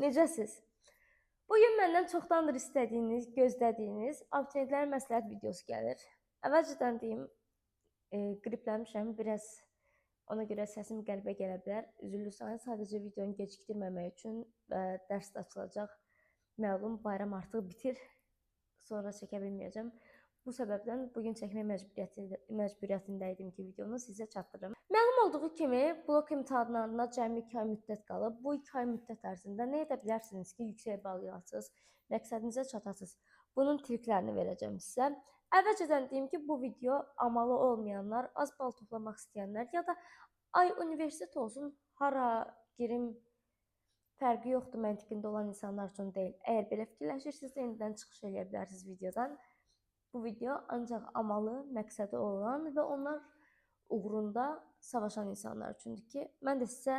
Necəsiz? Bugün məndən çoxdandır istədiyiniz, gözlədiyiniz abituriyentlər məsləhət videosu gəlir. Əvvəlcədən deyim, qriplənmişəm, biraz ona görə səsim qəribə gələ bilər. Üzrlüyün, sadəcə videonu gecikdirməmək üçün və dərs də açılacaq. Məlum, bayram artıq bitir, sonra çəkə bilməyəcəm. Bu səbəbdən bugün çəkmək məcburiyyətində idim ki, videonu sizə çatdırım. Məlum olduğu kimi, blok imtahanlarına cəmi 2 ay müddət qalıb. Bu 2 ay müddət ərzində nə edə bilərsiniz ki, yüksək bal yığasınız, məqsədinizə çatasınız? Bunun triklərini verəcəm sizə. Əvvəlcədən deyim ki, bu video amalı olmayanlar, az bal toplamaq istəyənlər ya da ay universitet olsun, hara girim, fərqi yoxdur məntiqində olan insanlar üçün deyil. Əgər belə fikirləşirsinizsə, indidən çıxış edə bilərsiniz videodan. Bu video ancaq amalı, məqsədi olan və onlar uğrunda savaşan insanlar üçündür ki, mən də sizə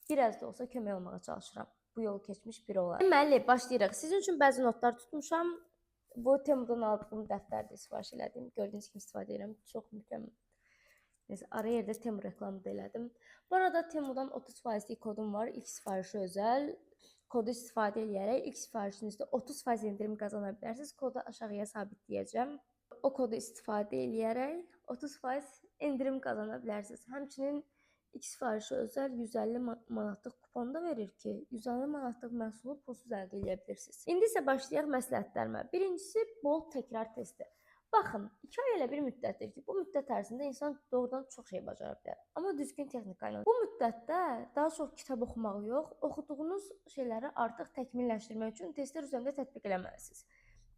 biraz da olsa kömək olmağa çalışıram. Bu yolu keçmiş biri olaraq. Deməli, başlayırıq. Sizin üçün bəzi notlar tutmuşam. Bu Temudan aldığım dəftərdə sifariş elədim. Gördüyünüz kimi istifadə edirəm. Çox mükəmməl. Neyse, ara yerdə Temu reklamı da elədim. Bu arada Temudan 30%lik kodum var. İlk sifarişi özəl. Kodu istifadə edərək ilk sifarişinizdə 30% indirim qazana bilərsiniz. Kodu aşağıya sabitləyəcəm. O kodu istifadə edərək 30% indirim qazana bilərsiniz. Həmçinin ilk sifarişi özəl 150 manatlıq kupon da verir ki, 150 manatlıq məhsulu pulsuz əldə edə bilirsiniz. İndi isə başlayaq məsləhətlərimə. Birincisi, bol təkrar testi. Baxın, 2 ay elə bir müddətdir ki, bu müddət ərzində insan doğrudan çox şey bacara bilər. Amma düzgün texnika ilə. Bu müddətdə daha çox kitab oxumaq yox, oxuduğunuz şeyləri artıq təkmilləşdirmək üçün testlər üzərində tətbiq eləməlisiniz.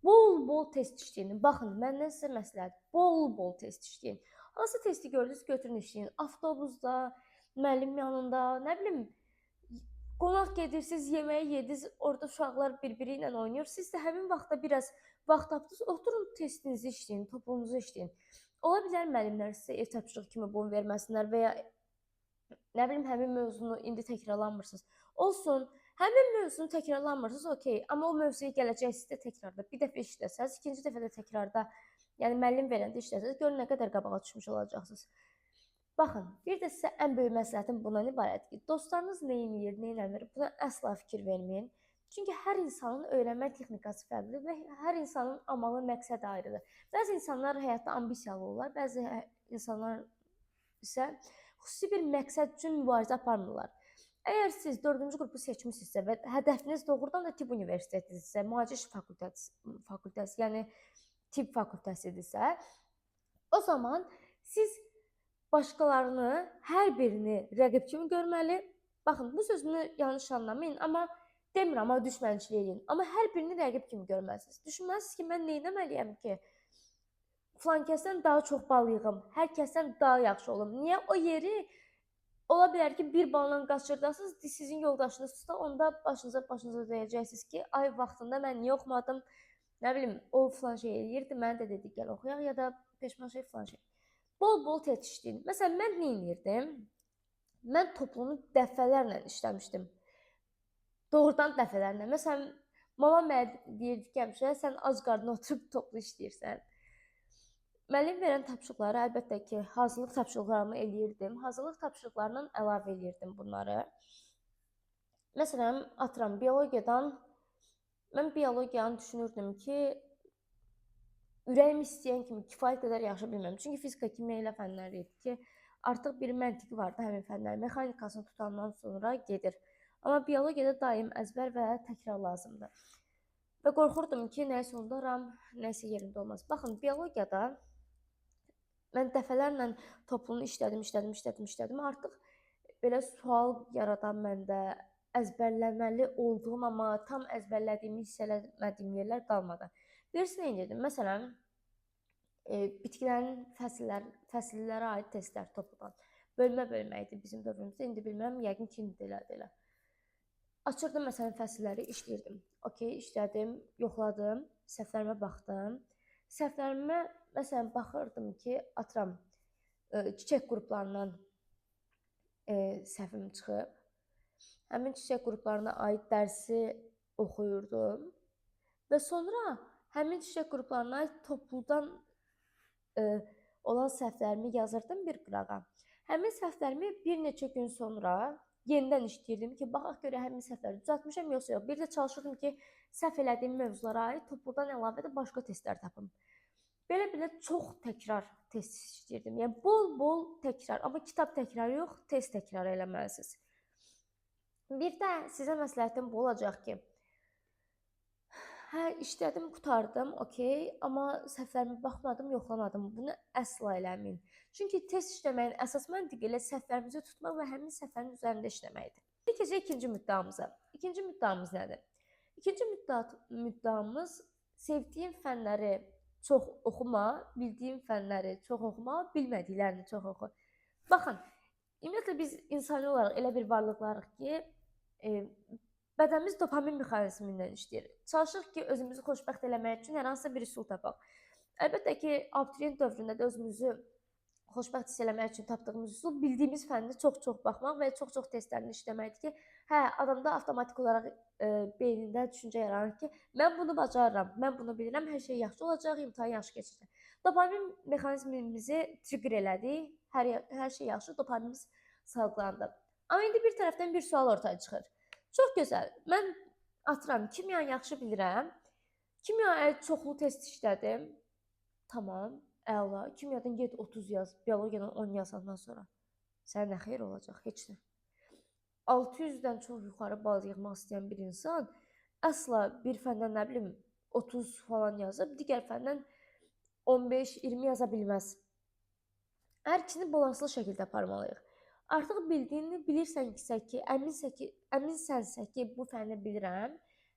Bol-bol test işləyin. Baxın, məndən sizə məsləhət, bol-bol test işləyin. Hansı testi gördünüz, götürün işləyin. Avtobusda, müəllim yanında, nə bilim, qonaq gedirsiniz, yeməyi yediniz, orada uşaqlar bir-biri ilə oynayır. Siz də həmin vaxtda biraz vaxt tapdınız, oturun testinizi işləyin, toplunuzu işləyin. Ola bilər müəllimlər sizə ev tapşırığı kimi bunu verməsinlər və ya nə bilim həmin mövzunu indi təkrarlanmırsınız. Olsun, həmin mövzunu təkrarlanmırsınız, okey, amma o mövzuya gələcəksizdə təkrarda bir dəfə işləsəz, ikinci dəfə də təkrarda, yəni müəllim verəndə işləsəz, görün nə qədər qabağa düşmüş olacaqsınız. Baxın, bir də sizə ən böyük məsləhətim bundan ibarət ki, dostlarınız nə edir, nə eləmir, buna əsla fikir verməyin. Çünki hər insanın öyrənmə texnikası fərqlidir və hər insanın amalı, məqsədi ayrıdır. Bəzi insanlar həyatda ambisiyalı olurlar, bəzi insanlar isə xüsusi bir məqsəd üçün mübarizə aparmırlar. Əgər siz 4-cü qrupu seçmisinizsə və hədəfiniz doğrudan da tibb universitetidirsə, müalicə fakültəsi, yəni tibb fakültəsidirsə, o zaman siz başqalarını, hər birini rəqib kimi görməli. Baxın, bu sözümü yanlış anlamayın, amma demirəm, amma düşmənçilik edin. Amma hər birini rəqib kimi görməlisiniz. Düşünməlisiniz ki, mən nə etməliyəm ki, filan kəsdən daha çox bal yığım, hər kəsdən daha yaxşı olum. Niyə? O yeri ola bilər ki, bir balla qaçırdasınız, sizin yoldaşınızsa onda başınıza deyəcəksiniz ki, ay vaxtında mən niyə oxumadım, nə bilim, o filan şey eləyirdi, mənə də dedi, gəl oxuyaq ya da peşman şey filan şey. Bol-bol test işləyin. Məsələn, mən nə edirdim? Mən toplunu dəfələrlə işləmişdim. Doğrudan dəfələrlə. Məsələn, mama mənə deyirdi ki, həmişə sən ac qarnına oturub toplu işləyirsən. Müəllim verən tapşırıqları əlbəttə ki, hazırlıq tapşırıqlarımı eləyirdim. Hazırlıq tapşırıqlarından əlavə eləyirdim bunları. Məsələn, atıram, mən biologiyanı düşünürdüm ki, ürəyim istəyən kimi kifayət qədər yaxşı bilmirəm. Çünki fizika, kimya elə fənlər idi ki, artıq bir məntiqi vardı həmin fənlərin. Mexanikasını tutandan sonra gedir. Amma biologiyada daim əzbər və təkrar lazımdır. Və qorxurdum ki, nəyisə unudaram, nəyisə yerində olmaz. Baxın, biologiyada mən dəfələrlə toplunu işlədim. Artıq belə sual yaradan məndə əzbərləməli olduğum, amma tam əzbərlədiyimi hiss eləmədiyim yerlər qalmadı. Birisi nə edirdim? Məsələn, bitkilərin fəsillərə aid testlər topludan. Bölmə idi bizim dövrümüzdə. İndi bilmirəm, yəqin ki, indi elə. Açırdım, məsələn, fəsilləri işləyirdim. Okey, işlədim, yoxladım, səhvlərimə baxdım. Səhvlərimə, məsələn, baxırdım ki, atıram, çiçək qruplarından səhvim çıxıb. Həmin çiçək qruplarına aid dərsi oxuyurdum və sonra həmin çiçək qruplarına aid topludan olan səhvlərimi yazırdım bir qırağa. Həmin səhvlərimi bir neçə gün sonra yenidən işləyirdim ki, baxaq görə həmin səhvləri düzəltmişəm yoxsa yox. Bir də çalışırdım ki, səhv elədiyim mövzulara aid topludan əlavə də başqa testlər tapım. Belə-belə çox təkrar test işləyirdim. Yəni bol-bol təkrar, amma kitab təkrarı yox, test təkrarı eləməlisiniz. Bir də sizə məsləhətim bu olacaq ki, hə, işlədim, qurtardım, okey, amma səhvlərimə baxmadım, yoxlamadım. Bunu əsla eləməyin. Çünki test işləməyin əsas məntiqi elə səhvlərimizi tutmaq və həmin səhvlərin üzərində işləməkdir. Keçək ikinci müddəamıza. İkinci müddəamız nədir? İkinci müddəamız sevdiyin fənləri çox oxuma, bildiyin fənləri çox oxuma, bilmədiklərini çox oxu. Baxın, ümumiyyətlə biz insani olaraq elə bir varlıqlarıq ki, bədənimiz dopamin mexanizmindən işləyir. Çalışırıq ki, özümüzü xoşbəxt eləmək üçün hər hansısa bir üsul tapaq. Əlbəttə ki, abituriyent dövründə də özümüzü xoşbəxt hiss eləmək üçün tapdığımız üsul bildiyimiz fənni çox-çox baxmaq və çox-çox testlərini işləməkdir ki, hə, adamda avtomatik olaraq beynində düşüncə yaranır ki, mən bunu bacarıram, mən bunu bilirəm, hər şey yaxşı olacaq, imtahan yaxşı keçəcək. Dopamin mexanizmimizi trigger elədi, hər şey yaxşı, dopaminimiz salgılandı. Amma indi bir tərəfdən bir sual ortaya çıxır. Çox gözəl. Mən atıram, kimyanı yaxşı bilirəm. Kimyaya çoxlu test işlədim. Tamam, əla. Kimyadan get 30 yaz, biologiyadan 10 yazandan sonra sənə nə xeyir olacaq? Heç nə. 600-dən çox yuxarı bal yığmaq istəyən bir insan əsla bir fəndən nə bilim 30 falan yazıb, digər fəndən 15-20 yaza bilməz. Hər ikisini balanslı şəkildə aparmalıyıq. Artıq bildiyini bilirsənsə ki, əminsənsə ki, bu fəni bilirəm,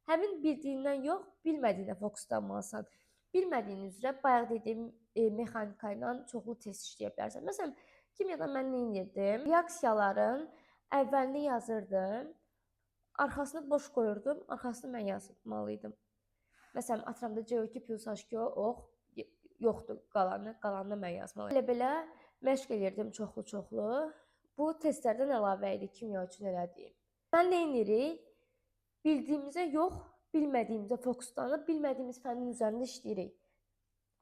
həmin bildiyindən yox, bilmədiyinə fokuslanmalısan. Bilmədiyin üzrə bayaq dediyim mexanika ilə çoxlu test işləyə bilərsən. Məsələn, kimyada mən nə edirdim? Reaksiyaların əvvəlini yazırdım, arxasını boş qoyurdum, arxasını mən yazmalıydım. Məsələn, atıramda CO2 plus H2O yoxdur, qalanını mən yazmalıydım. Belə məşq edirdim çoxlu-çoxlu. Bu testlərdən əlavə idi kimya üçün elədiyim. Mən nə edirik? Bildiyimizə yox, bilmədiyimizə fokuslanıb, bilmədiyimiz fənnin üzərində işləyirik.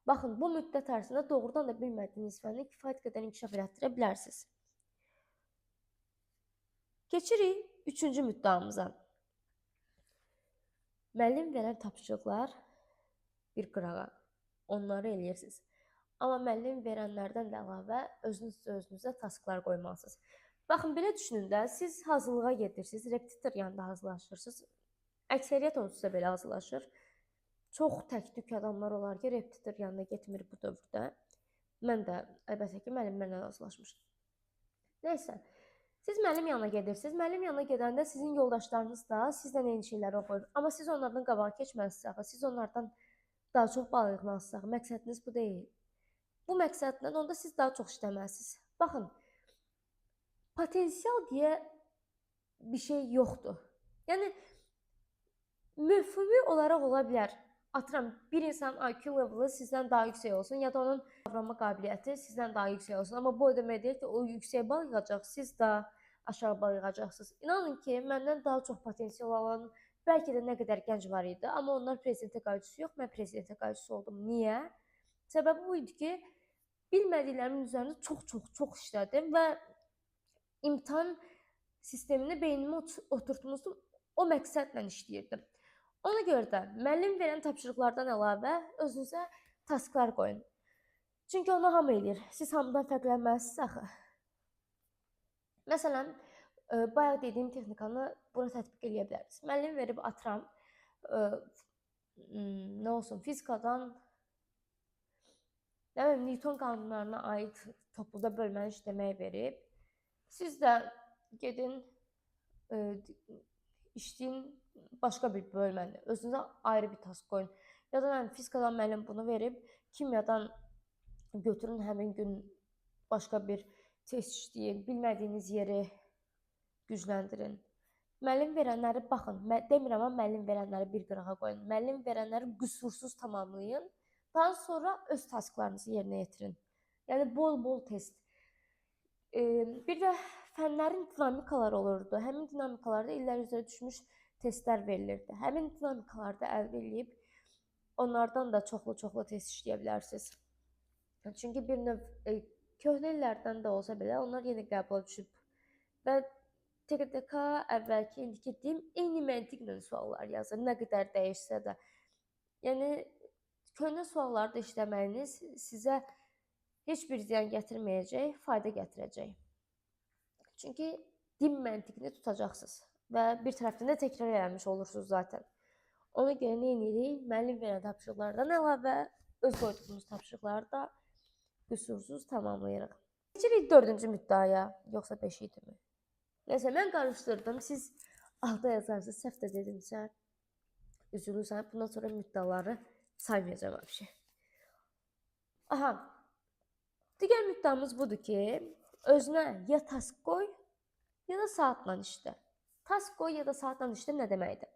Baxın, bu müddət ərzində doğrudan da bilmədiyiniz fənni kifayət qədər inkişaf elətdirə bilərsiniz. Keçirik üçüncü müddəamıza. Müəllim verən tapşırıqlar bir qırağa. Onları eləyirsiniz. Amma müəllim verənlərdən də əlavə özünüzə tasklar qoymalısınız. Baxın, belə düşünün də, siz hazırlığa gedirsiniz, repetitor yanında hazırlaşırsınız. Əksəriyyət onsuz da belə hazırlaşır. Çox tək-tük adamlar olar ki, repetitor yanına getmir bu dövrdə. Mən də əlbəttə ki, müəllimlərlə hazırlaşmışam. Nəysə, siz müəllim yanına gedirsiniz. Müəllim yanına gedəndə sizin yoldaşlarınız da sizdən eyni şeyləri oxuyur. Amma siz onlardan qabağa keçməlisiniz, siz onlardan daha çox bal yığmalısınız. Məqsədiniz bu deyil. Bu məqsədlə onda siz daha çox işləməlisiniz. Baxın, potensial deyə bir şey yoxdur. Yəni, müfhumi olaraq ola bilər. Atıram, bir insanın IQ level'ı sizdən daha yüksək olsun, ya da onun qavranma qabiliyyəti sizdən daha yüksək olsun. Amma bu o demək deyil ki, o yüksək bal yığacaq, siz daha aşağı bal yığacaqsınız. İnanın ki, məndən daha çox potensial olan, bəlkə də nə qədər gənc var idi, amma onlar prezidentə qayıcısı yox, mən prezidentə qayıcısı oldum. Niyə? Səbəbi bu idi ki, bilmədiklərimin üzərində çox işlədim və imtahan sistemini beynimə oturtmuşdum, o məqsədlə işləyirdim. Ona görə də müəllim verən tapşırıqlardan əlavə özünüzə tasklar qoyun. Çünki onu hamı eləyir. Siz hamıdan fərqlənməlisiniz axı. Məsələn, bayaq dediyim texnikanı buna tətbiq eləyə bilərsiniz. Müəllim verib atıram, nə olsun, fizikadan Newton qanunlarına aid topluda bölməni işləməyi verib. Siz də gedin, işləyin başqa bir bölməni, özünüzə ayrı bir task qoyun. Ya da fizikadan müəllim bunu verib, kimyadan götürün həmin gün başqa bir test işləyin, bilmədiyiniz yeri gücləndirin. Müəllim verənləri baxın, demirəm amma müəllim verənləri bir qırağa qoyun. Müəllim verənləri qüsursuz tamamlayın. Daha sonra öz tasklarınızı yerinə yetirin. Yəni bol-bol test. Bir də fənlərin dinamikaları olurdu. Həmin dinamikalarda illər üzrə düşmüş testlər verilirdi. Həmin dinamikalarda əldə edib onlardan da çoxlu test işləyə bilərsiniz. Çünki bir növ köhnə illərdən də olsa belə onlar yenə qəbula düşüb və TQDK əvvəlki, indiki deyim, eyni məntiqlə suallar yazır, nə qədər dəyişsə də. Yəni köhnə suallarda işləməyiniz sizə heç bir ziyan gətirməyəcək, fayda gətirəcək. Çünki din məntiqini tutacaqsınız və bir tərəfdən də təkrar eləmiş olursunuz zaten. Ona görə nə edirik? Müəllim verən tapşırıqlardan əlavə öz qoyduğumuz tapşırıqları da qüsursuz tamamlayırıq. Keçirik 4-cü müddəaya, yoxsa 5 idimi? Nəsə, mən qarışdırdım. Siz alda yazarsınız, səhv də dedimsə, üzülürsən. Bundan sonra müddəaları saymayacağım bir şey. Aha. Digər müddəamız budur ki, özünə ya task qoy, ya da saatla işlə. Task qoy ya da saatla işlə nə deməkdir?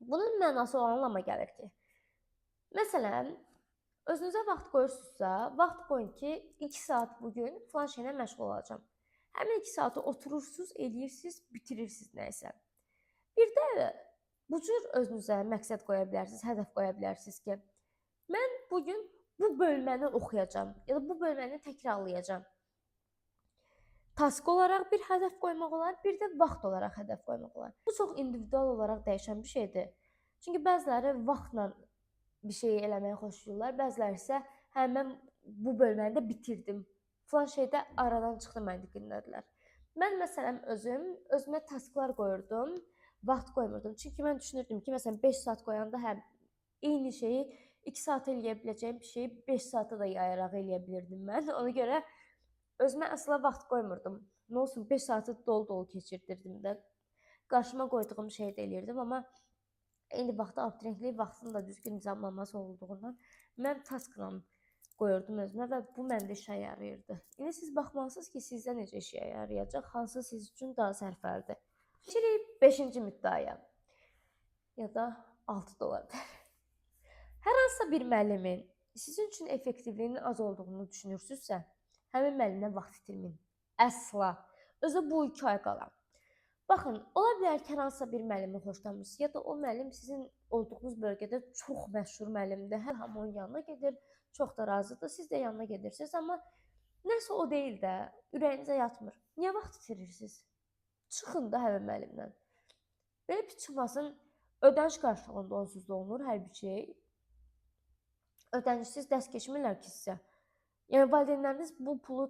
Bunun mənası o anlama gəlir ki, məsələn, özünüzə vaxt qoyursunuzsa, vaxt qoyun ki, 2 saat bugün filan şeylə məşğul olacağam. Həmin 2 saatı oturursunuz, eləyirsiniz, bitirirsiniz nəysə. Bir də bu cür özünüzə məqsəd qoya bilərsiniz, hədəf qoya bilərsiniz ki, mən bugün bu bölməni oxuyacağam ya da bu bölməni təkrarlayacağam. Task olaraq bir hədəf qoymaq olar, bir də vaxt olaraq hədəf qoymaq olar. Bu çox individual olaraq dəyişən bir şeydir. Çünki bəziləri vaxtla bir şey eləməyi xoşlayırlar, bəziləri isə hə mən bu bölməni də bitirdim. Falan şeydə aradan çıxdı məntiqindədirlər. Mən məsələn özümə tasklar qoyurdum, vaxt qoymurdum. Çünki mən düşünürdüm ki, məsələn 5 saat qoyanda hə eyni şeyi 2 saat eləyə biləcəyim bir şeyi 5 saata da yayaraq eləyə bilirdim mən. Ona görə özümə əsla vaxt qoymurdum. Nə olsun 5 saatı dolu-dolu keçirdirdim də. Qarşıma qoyduğum şeyi də eləyirdim, amma eyni vaxtda abituriyentlik vaxtının da düzgün nizamlanması olduğundan mən taskla qoyurdum özümə və bu məndə işə yarayırdı. İndi siz baxmalısınız ki, sizdə necə işə yarayacaq, hansı siz üçün daha sərfəlidir. Keçirik 5-ci müddəaya. Ya da 6 da ola bilər. Hər hansısa bir müəllimin sizin üçün effektivliyinin az olduğunu düşünürsünüzsə, həmin müəllimlə vaxt itirməyin. Əsla. Özə bu 2 ay qala. Baxın, ola bilər ki, hər hansısa bir müəllimi xoşlamırsınız ya da o müəllim sizin olduğunuz bölgədə çox məşhur müəllimdir. Hər hamı onun yanına gedir, çox da razıdır. Siz də yanına gedirsiniz, amma nəsə o deyil də, ürəyinizə yatmır. Niyə vaxt itirirsiniz? Çıxın da həmin müəllimdən. Belə bir çıxmasın, ödəniş qarşılığında onsuz da olunur hər bir şey. Ödənişsiz dərs keçmirlər ki sizə. Yəni valideynləriniz bu pulu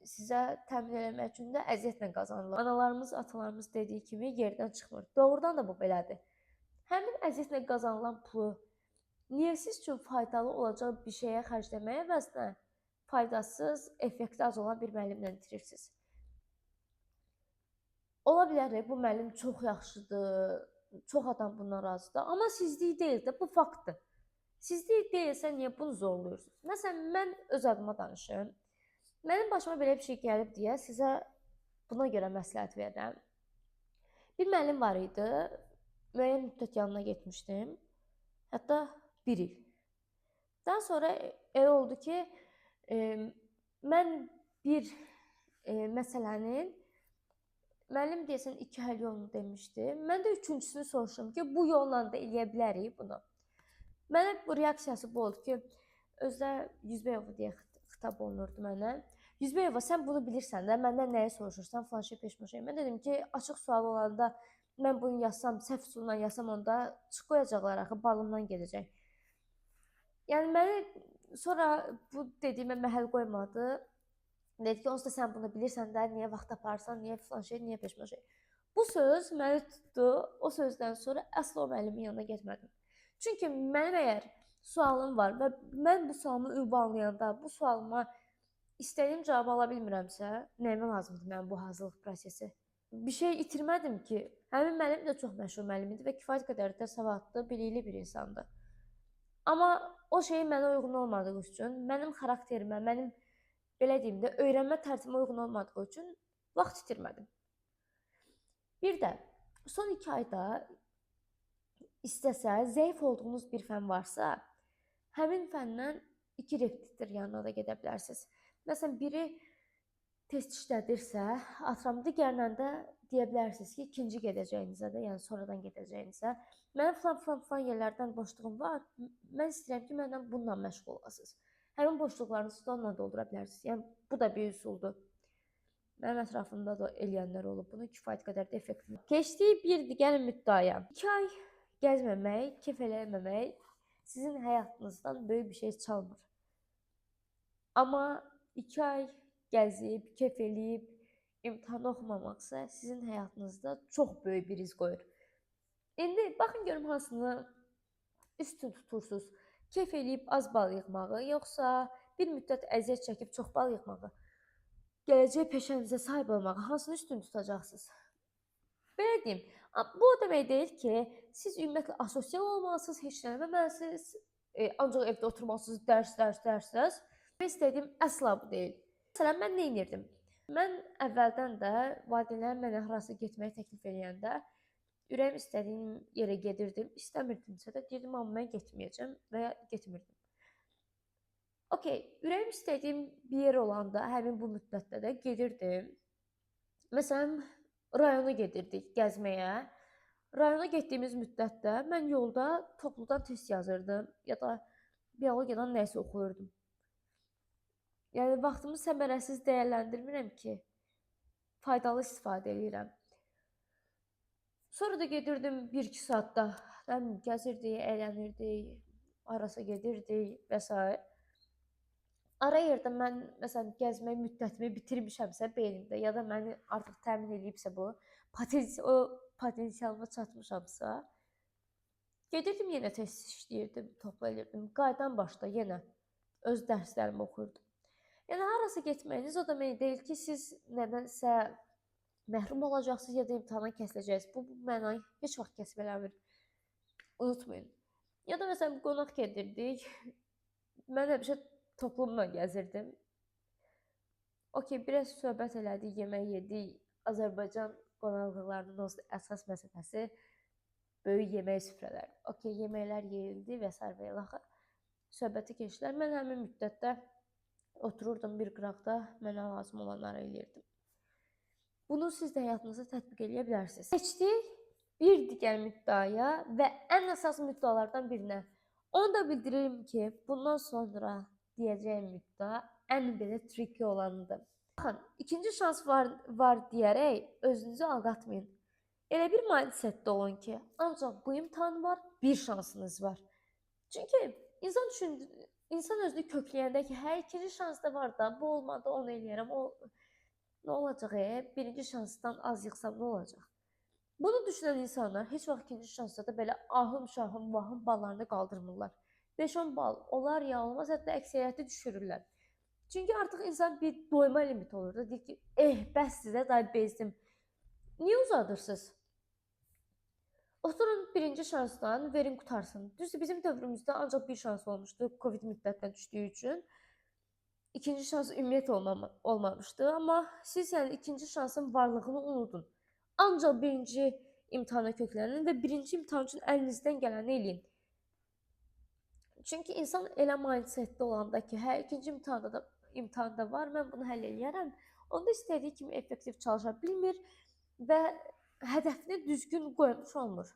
sizə təmin etmək üçün də əziyyətlə qazanırlar. Analarımız, atalarımız dediyi kimi yerdən çıxmır. Doğrudan da bu belədir. Həmin əziyyətlə qazanılan pulu niyə siz üçün faydalı olacaq bir şeyə xərcləməyə əvəzinə faydasız, effekti az olan bir müəllimlə itirirsiniz? Ola bilər bu müəllim çox yaxşıdır, çox adam bundan razıdır, amma sizlik deyil də, bu faktdır. Sizlik deyilsə, niyə bunu zorluyursunuz? Məsələn, mən öz adıma danışım. Mənim başıma belə bir şey gəlib deyə sizə buna görə məsləhət verirəm. Bir müəllim var idi, müəyyən müddət yanına getmişdim. Hətta 1 il. Daha sonra elə oldu ki, mən bir məsələnin müəllim deyəsən 2 həll yolunu demişdi. Mən də 3-cüsünü soruşdum ki, bu yolla da eləyə bilərik bunu. Mənə bu reaksiyası bu oldu ki, özdə Yüzbəyova deyə xitab olunurdu mənə. Yüzbəyova, sən bunu bilirsən də, məndən nəyi soruşursan, falan şey peşman şey. Mən dedim ki, açıq sual olanda mən bunu yazsam, səhv üsulla yazsam onda çıx qoyacaqlar axı, balımdan gedəcək. Yəni məni sonra bu dediyimə məhəl qoymadı. Dedi ki, onsuz da sən bunu bilirsən də, niyə vaxt aparsan, niyə falan şey, niyə peşman şey. Bu söz məni tutdu. O sözdən sonra əsla o müəllimin yanına getmədim. Çünki mənim əgər sualım var və mən bu sualımı ünvanlayanda, bu sualıma istədiyim cavabı ala bilmirəmsə, nəyimə lazımdır mənim bu hazırlıq prosesi? Bir şey itirmədim ki, həmin müəllim də çox məşhur müəllim idi və kifayət qədər də savadlı, bilikli bir insandır. Amma o şey mənə uyğun olmadığı üçün, mənim xarakterimə, mənim belə deyim də, öyrənmə tərtibimə uyğun olmadığı üçün vaxt itirmədim. Bir də son 2 ayda istəsə, zəif olduğunuz bir fən varsa, həmin fəndən 2 repetitor yanına da gedə bilərsiniz. Məsələn, biri test işlədirsə, atıram, digərinə də deyə bilərsiniz ki, ikinci gedəcəyinizə də, yəni sonradan gedəcəyinizə, mənim falan yerlərdən boşluğum var, mən istəyirəm ki, məndən bununla məşğul olasınız. Həmin boşluqlarınızı da onunla doldura bilərsiniz. Yəni, bu da bir üsuldur. Mənim ətrafımda da eləyənlər olub. Bunu kifayət qədər də effektli. Keçdik bir digər müddəaya. 2 ay gəzməmək, kef eləməmək sizin həyatınızdan böyük bir şey çalmır. Amma 2 ay gəzib, kef eləyib, imtahan oxumamaqsa sizin həyatınızda çox böyük bir iz qoyur. İndi baxın görüm hansını üstün tutursunuz. Kef eləyib az bal yığmağı, yoxsa bir müddət əziyyət çəkib çox bal yığmağı? Gələcək peşənizə sahib olmağı hansını üstün tutacaqsınız? Belə deyim, bu o demək deyil ki, siz ümumiyyətlə asosial olmalısınız, heç nə etməməlisiniz, ancaq evdə oturmalısınız, dərs. Mən istədiyim əsla bu deyil. Məsələn, mən nə edirdim? Mən əvvəldən də valideynlərim mənə harasa getməyi təklif eləyəndə ürəyim istədiyim yerə gedirdim, istəmirdimsə də deyirdim, amma mən getməyəcəm və ya getmirdim. Okay, ürəyim istədiyim bir yer olanda həmin bu müddətdə də gedirdim. Məsələn, rayona gedirdik gəzməyə. Rayona getdiyimiz müddətdə mən yolda topludan test yazırdım ya da biologiyadan nəsə oxuyurdum. Yəni vaxtımı səmərəsiz dəyərləndirmirəm ki, faydalı istifadə edirəm. Sonra da gedirdim 1-2 saatda, gəzirdik, əylənirdik, arasa gedirdik və s. Ara yerdə mən məsələn gəzmək müddətimi bitirmişəmsə beynimdə ya da məni artıq təmin eləyibsə bu, o potensialıma çatmışamsa, gedirdim yenə test işləyirdim, toplayırdım. Qaydan başda yenə öz dərslərimi oxuyurdum. Yəni harasa getməyiniz o demək deyil ki, siz nədənsə məhrum olacaqsınız ya da imtahana kəsiləcəksiniz. Bu mənayı heç vaxt kəsb eləmir. Unutmayın. Ya da məsələn qonaq gedirdik. Mən həmişə toplumla gəzirdim. Okay, biraz söhbət elədik, yemək yedik. Azərbaycan qonaqlıqlarının əsas məsələsi böyük yemək süfrələri. Okay, yeməklər yeyildi və s. və ilaxır. Söhbəti keçdilər. Mən həmin müddətdə otururdum bir qıraqda, mənə lazım olanları eləyirdim. Bunu siz də həyatınızda tətbiq edə bilərsiniz. Keçdik bir digər müddəaya və ən əsas müddəalardan birinə. Onu da bildiririm ki, bundan sonra deyəcəyim müddəa ən belə triki olanıdır. Baxın, ikinci şans var deyərək özünüzü aldatmayın. Elə bir mindsetdə olun ki, ancaq bu imtahan var, bir şansınız var. Çünki insan özünü kökləyəndə ki, hə ikinci şans da var da, bu olmadı, onu eləyərəm, nə olacaq, birinci şansdan az yığsam nə olacaq? Bunu düşünən insanlar heç vaxt ikinci şansda da belə ahım şahım vahım ballarını qaldırmırlar. 5-10 bal olar ya olmaz, hətta əksəriyyəti düşürürlər. Çünki artıq insan bir doyma limiti olur da, deyir ki, bəs sizə day bezdim. Niyə uzadırsınız? Oturun birinci şansdan, verin qutarsın. Düzdür, bizim dövrümüzdə ancaq bir şans olmuşdu, Covid müddətinə düşdüyü üçün. İkinci şans ümumiyyətlə olmamışdı, amma siz yəni ikinci şansın varlığını unudun. Ancaq birinci imtahana köklənin və birinci imtahan üçün əlinizdən gələni eləyin. Çünki insan elə mindsetdə olanda ki, hə ikinci imtahanda var, mən bunu həll eləyərəm, onda istədiyi kimi effektiv çalışa bilmir və hədəfini düzgün qoymuş olmur.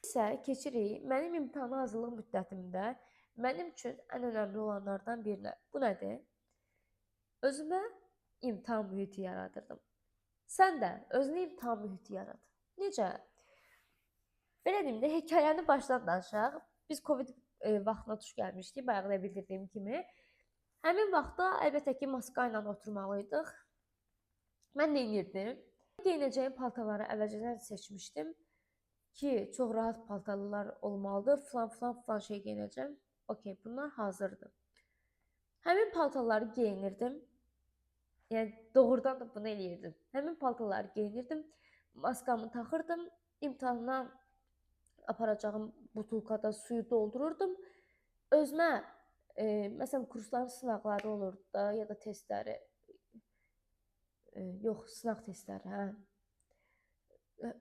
İsə keçirik mənim imtahana hazırlıq müddətimdə mənim üçün ən önəmli olanlardan birinə. Bu nədir? Özümə imtahan mühiti yaradırdım. Sən də özünə imtahan mühiti yarad. Necə? Belə deyim də, hekayəni başdan danışaq. Biz Covid vaxtına tuş gəlmişdik, bayaq da bildirdiyim kimi. Həmin vaxtda əlbəttə ki, maska ilə oturmalıydıq. Mən nə edirdim? Geyinəcəyim paltarları əvvəlcədən seçmişdim ki, çox rahat paltarlar olmalıdır. Falan şey geyinəcəm. Okay, bunlar hazırdır. Həmin paltarları geyinirdim. Yəni doğrudan da bunu eləyirdim. Həmin paltarları geyinirdim, maskamı taxırdım, imtahana aparacağım butulkada suyu doldururdum. Özümə, məsələn, kursların sınaqları olurdu da, ya da testləri, yox, sınaq testləri, hə.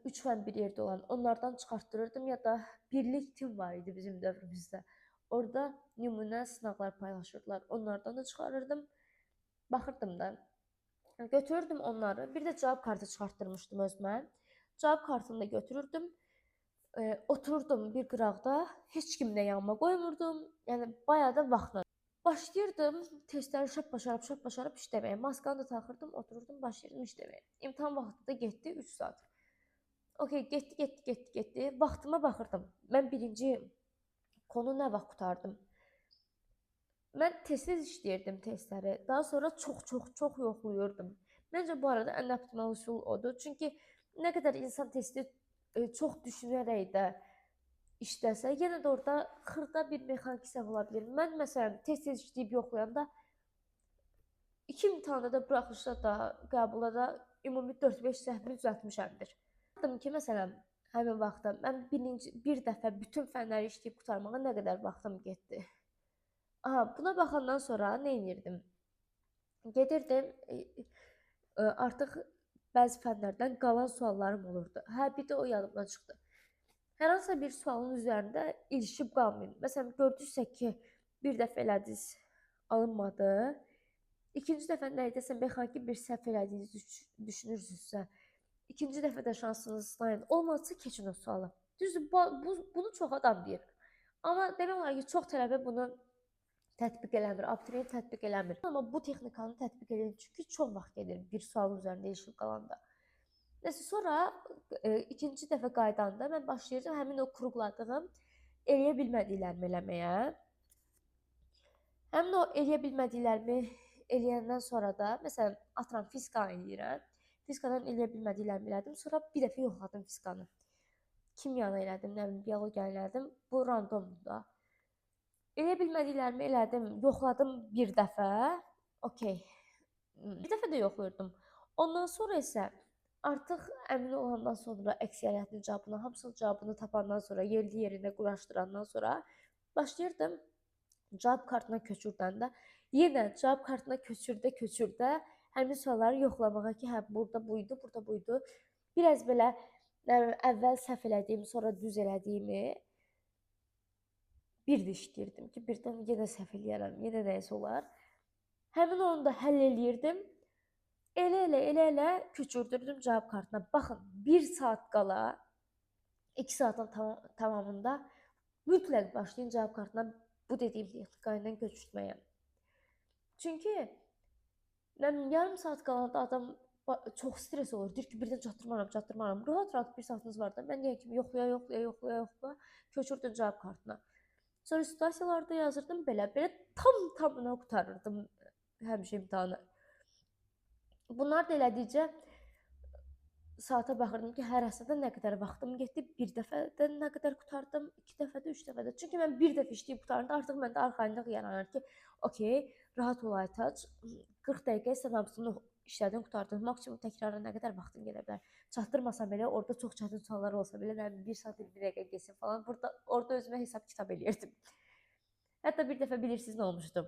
3 fən bir yerdə olan, onlardan çıxartdırırdım ya da birlik tim var idi bizim dövrümüzdə. Orada nümunə sınaqlar paylaşırdılar, onlardan da çıxarırdım, baxırdım da. Götürürdüm onları, bir də cavab kartı çıxartdırmışdım özümə. Cavab kartını da götürürdüm, otururdum bir qıraqda, heç kimlə yanıma qoymurdum, yəni bayağı da vaxtla. Başlayırdım testləri şap başarıb işləməyə. Maskanı da taxırdım, otururdum, başlayırdım işləməyə. İmtahan vaxtı da getdi 3 saat. Okay, getdi. Vaxtıma baxırdım. Mən birinci konu nə vaxt qurtardım? Mən tez-tez işləyirdim testləri. Daha sonra çox yoxlayırdım. Məncə bu arada ən optimal üsul odur. Çünki nə qədər insan testi çox düşünərək də işləsə, yenə də orada xırda bir mexaniki səhv ola bilər. Mən məsələn tez-tez işləyib yoxlayanda 2 imtahanda da, buraxılışda da, qəbulda da ümumi 4-5 səhvimi düzəltmişəmdir. Baxdım ki, məsələn, həmin vaxtda mən bir dəfə bütün fənləri işləyib qurtarmağa nə qədər vaxtım getdi. Aha, buna baxandan sonra nə edirdim? Gedirdim, artıq bəzi fənlərdən qalan suallarım olurdu. Hə, bir də o yadımdan çıxdı. Hər hansısa bir sualın üzərində ilişib qalmayın. Məsələn, gördünüzsə ki, bir dəfə elədiniz, alınmadı. İkinci dəfə nə edəsə mexaniki bir səhv elədiyinizi düşünürsünüzsə, ikinci dəfə də şansınızı sınayın. Olmazsa keçin o sualı. Düzdür, bunu çox adam deyir. Amma demək olar ki, çox tələbə bunu tətbiq eləmir, abituriyent tətbiq eləmir. Amma bu texnikanı tətbiq edin, çünki çox vaxt gedir bir sualın üzərində ilişib qalanda. Nəsə, sonra ikinci dəfə qaydanda mən başlayacağım həmin o kuruqladığım eləyə bilmədiklərimi eləməyə. Həmin o eləyə bilmədiklərimi eləyəndən sonra da, məsələn, atıram fizikanı eləyirəm. Fizikadan eləyə bilmədiklərimi elədim, sonra bir dəfə yoxladım fizikanı. Kimyanı elədim, nə bilim, biologiyanı elədim. Bu randomdur da. Eləyə bilmədiklərimi elədim, yoxladım bir dəfə. Okay. Bir dəfə də yoxlayırdım. Ondan sonra isə artıq əmin olandan sonra əksəriyyətin cavabını, hamısının cavabını tapandan sonra, yerində quraşdırandan sonra başlayırdım cavab kartına köçürdəndə, yenə cavab kartına köçürdə həmin sualları yoxlamağa ki, hə, burada buydu. Biraz belə əvvəl səhv elədiyim, sonra düz elədiyimi bir də işləyirdim ki, birdən yenə səhv eləyərəm, yenə nəyisə olar. Həmin onu da həll eləyirdim. Elə köçürdürdüm cavab kartına. Baxın, 1 saat qala, 2 saatın tamamında mütləq başlayın cavab kartına bu dediyim texnika ilə köçürtməyə. Çünki yarım saat qalanda adam çox stres olur. Deyir ki, birdən çatdırmaram. Rahat 1 saatınız var da. Mən deyəm ki, yoxlaya, köçürdün cavab kartına. Sonra situasiyalarda yazırdım belə tamına qurtarırdım həmişə imtahanı. Bunlar da elədikcə saata baxırdım ki, hər əsədə nə qədər vaxtım getdi, bir dəfədə nə qədər qurtardım, 2 dəfədə, 3 dəfədə. Çünki mən bir dəfə işləyib qurtaranda artıq məndə arxayınlıq yaranır ki, okey, rahat ol Aytac, 40 dəqiqə sən hamısını işlədin, qurtardın, maksimum təkrara nə qədər vaxtın gedə bilər. Çatdırmasam belə, orada çox çətin suallar olsa belə, nə bilim, 1 saat 20 dəqiqə geçsin falan, orada özümə hesab kitab eləyirdim. Hətta bir dəfə bilirsiniz nə olmuşdu?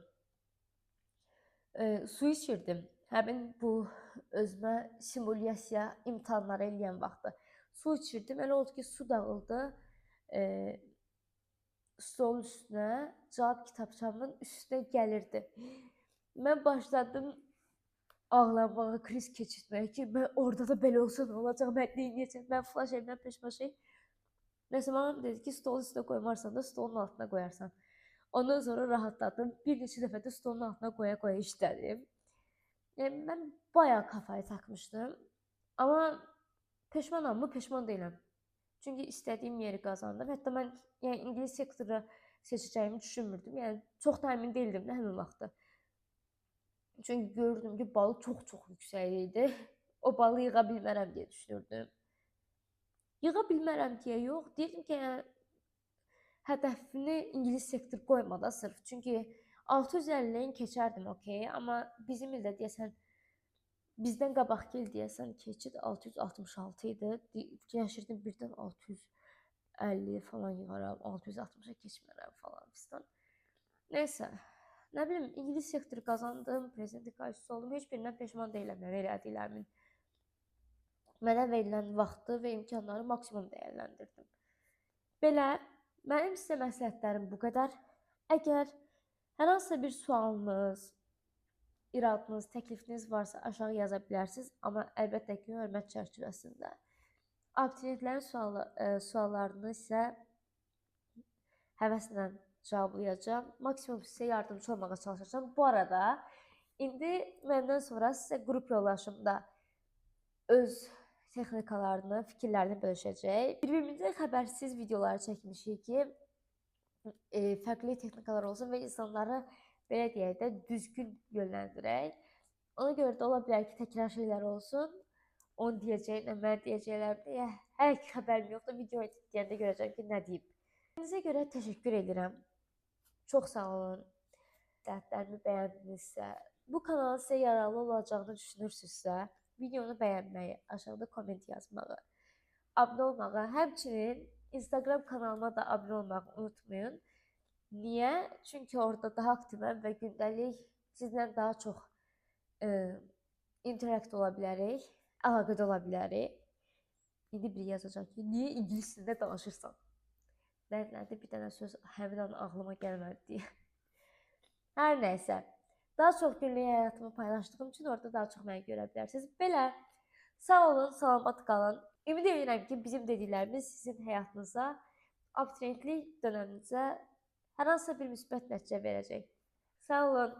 Su içirdim. Həmin bu özümə simulyasiya imtahanları eləyən vaxtı. Su içirdim, elə oldu ki, su dağıldı stolun üstünə, cavab kitabçamın üstünə gəlirdi. Mən başladım ağlamağa, kriz keçirtməyə ki, mən orada da belə olsa nə olacaq, mən neyniyəcəm, mən flash evdən peşmaşayım. Nəsə, mənə dedi ki, stolun üstünə qoymarsan da stolun altına qoyarsan. Ondan sonra rahatladım. Bir neçə dəfə də stolun altına qoya işlədim. Yəni, mən bayağı kafayı takmışdım. Amma peşmanam mı? Peşman deyiləm. Çünki istədiyim yeri qazandım. Hətta mən ingilis sektoru seçəcəyimi düşünmürdüm. Yəni, çox da əmin deyildim də həmin vaxtda. Çünki gördüm ki, balı çox yüksək idi. O balı yığa bilmərəm deyə düşünürdüm. Yığa bilmərəm deyə yox. Deyirdim ki, hədəfini ingilis sektor qoymada sırf. Çünki 650-dən keçərdim, okey. Amma bizim ildə deyəsən, bizdən qabaqki il deyəsən keçid 666 idi. Fikirləşirdim birdən 650 falan yığaram, 660-a keçmərəm falan fistan. Neysə, nə bilim, ingilis sektoru qazandım, prezident qaysisi oldum. Heç birindən peşman deyiləm, yəni elədiklərimin. Mənə verilən vaxtı və imkanları maksimum dəyərləndirdim. Belə, mənim sizə məsləhətlərim bu qədər. Əgər hər hansısa bir sualınız, iradınız, təklifiniz varsa aşağı yaza bilərsiniz. Amma əlbəttə ki, hörmət çərçivəsində. Abituriyentlərin suallarını isə həvəslə cavablayacağam. Maksimum sizə yardımcı olmağa çalışacağam. Bu arada indi məndən sonra sizə qrup yoldaşımda öz texnikalarını, fikirlərini bölüşəcək. Bir-birimizdən xəbərsiz videolar çəkmişik ki, fərqli texnikalar olsun və insanları belə deyək də düzgün yönləndirək. Ona görə də ola bilər ki, təkrar şeylər olsun. Onu deyəcəyinə, mən deyəcəklər deyə hər iki xəbərim yoxdur. Video editləyəndə görəcəm ki, nə deyib. Sizə görə təşəkkür edirəm. Çox sağ olun. Dərdlərimi bəyəndinizsə, bu kanalın sizə yararlı olacağını düşünürsünüzsə, videonu bəyənməyi, aşağıda komment yazmağı, abunə olmağı, həmçinin Instagram kanalıma da abunə olmağı unutmayın. Niyə? Çünki orada daha aktivəm və gündəlik sizlə daha çox interakt ola bilərik, əlaqədə ola bilərik. İndi biri yazacaq ki, niyə ingilis dilində danışırsan? Nədir bir dənə söz həmin an ağlıma gəlmədi deyə. Hər nəysə, daha çox günlük həyatımı paylaşdığım üçün orada daha çox məni görə bilərsiniz. Belə, sağ olun, salamat qalın. Ümid edirəm ki, bizim dediklərimiz sizin həyatınıza, abituriyentlik dönəminizə hər hansısa bir müsbət nəticə verəcək. Sağ olun.